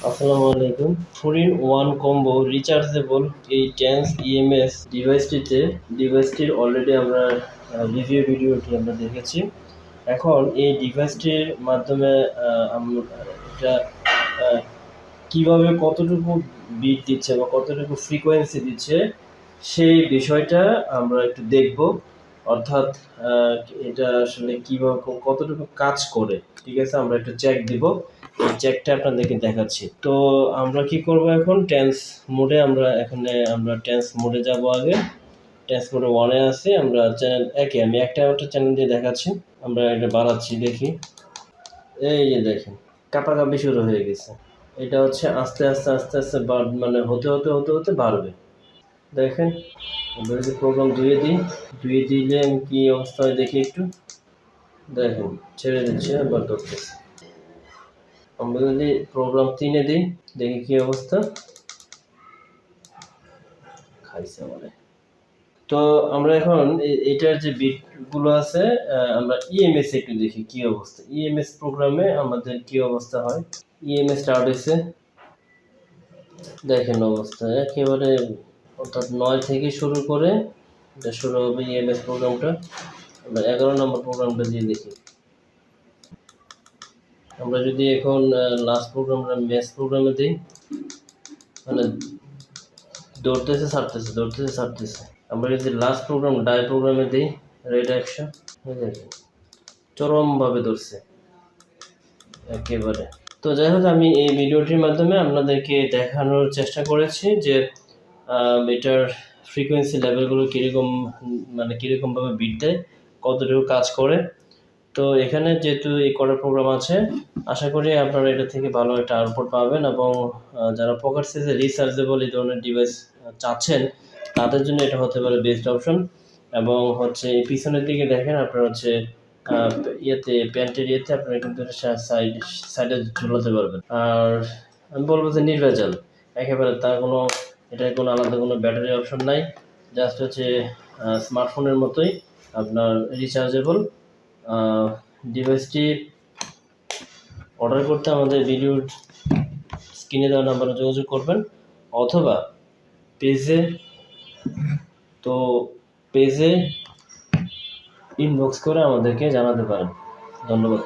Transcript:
আসসালামু আলাইকুম। 4-in-1 combo rechargeable এই টেন্স ইএমএস ডিভাইসটির অলরেডি আমরা রিভিউ ভিডিওটি আমরা দেখেছি। এখন এই ডিভাইসটির মাধ্যমে এটা কিভাবে কতটুকু বিট দিচ্ছে বা কতটুকু ফ্রিকোয়েন্সি দিচ্ছে সেই বিষয়টা আমরা একটু দেখব। অর্থাৎ এটা আসলে কিভাবে কতটুকু কাজ করে, ঠিক আছে, আমরা একটু চেক দিব। এই চেকটা আপনাদেরকে দেখাচ্ছি। তো আমরা কি করব, এখন টেন্স মোডে আমরা টেন্স মোডে যাব। আগে টেন্স মোডে 1 এ আছি আমরা। চ্যানেল একে আমি একটা চ্যানেল দিয়ে দেখাচ্ছি। আমরা এটা বাড়াচ্ছি, দেখি। এই যে দেখেন, কাঁপাকাঁপি শুরু হয়ে গেছে। এটা হচ্ছে আস্তে আস্তে আস্তে আস্তে মানে হতে হতে হতে হতে বাড়বে। দেখেন, আমরা যদি প্রোগ্রাম ধুয়ে দিই, ধুয়ে দিলে আমি কি অবস্থা হয় দেখি একটু। দেখেন, ছেড়ে দিচ্ছে, আবার ধরতেছে। আমরা যদি প্রোগ্রাম 3-এ দিই, দেখি কি অবস্থা। খাইছে মানে। তো আমরা এখন এটার যে বিটগুলো আছে, আমরা ইএমএস একটু দেখি কি অবস্থা। ইএমএস প্রোগ্রামে আমাদের কি অবস্থা হয়। ইএমএস স্টার্ট হয়েছে, দেখেন অবস্থা একেবারে, অর্থাৎ 9 থেকে শুরু করে এটা শুরু হবে ইএমএস প্রোগ্রামটা। আমরা 11 নম্বর প্রোগ্রামটা দিয়ে দেখি। আমরা যদি এখন লাস্ট প্রোগ্রামটা মেস প্রোগ্রামে দিই, মানে দৌড়তেছে ছাড়তেছে, দৌড়তেছে ছাড়তেছে। আমরা যদি লাস্ট প্রোগ্রাম ডাই প্রোগ্রামে দিই, রেড অ্যাকশন, দেখেন চরমভাবে ধরছে একেবারে। তো যাই হোক, আমি এই ভিডিওটির মাধ্যমে আপনাদেরকে দেখানোর চেষ্টা করেছি যে এটার ফ্রিকোয়েন্সি লেভেলগুলো কীরকম, মানে কীরকমভাবে বিট দেয়, কতটুকু কাজ করে। তো এখানে যেহেতু এই কটা প্রোগ্রাম আছে, আশা করি আপনারা এটা থেকে ভালো একটা আউটপুট পাবেন। এবং যারা পকেট সাইজে রিচার্জেবল এই ধরনের ডিভাইস চাচ্ছেন, তাদের জন্য এটা হতে পারে বেস্ট অপশন। এবং হচ্ছে এই পিছনের দিকে দেখেন, আপনার হচ্ছে প্যান্টের ইয়েতে আপনারা কিন্তু সাইডে ঝুলাতে পারবেন। আর আমি বলবো যে নির্ভেজাল একেবারে, তার কোনো এটার কোনো আলাদা কোনো ব্যাটারি অপশন নাই। জাস্ট হচ্ছে স্মার্টফোনের মতোই আপনার রিচার্জেবল। ডিভাইসটি অর্ডার করতে আমাদের ভিডিওর স্ক্রিনে দেওয়া নাম্বারে যোগাযোগ করবেন, অথবা পেজে তো পেজে ইনবক্স করে আমাদেরকে জানাতে পারেন। ধন্যবাদ।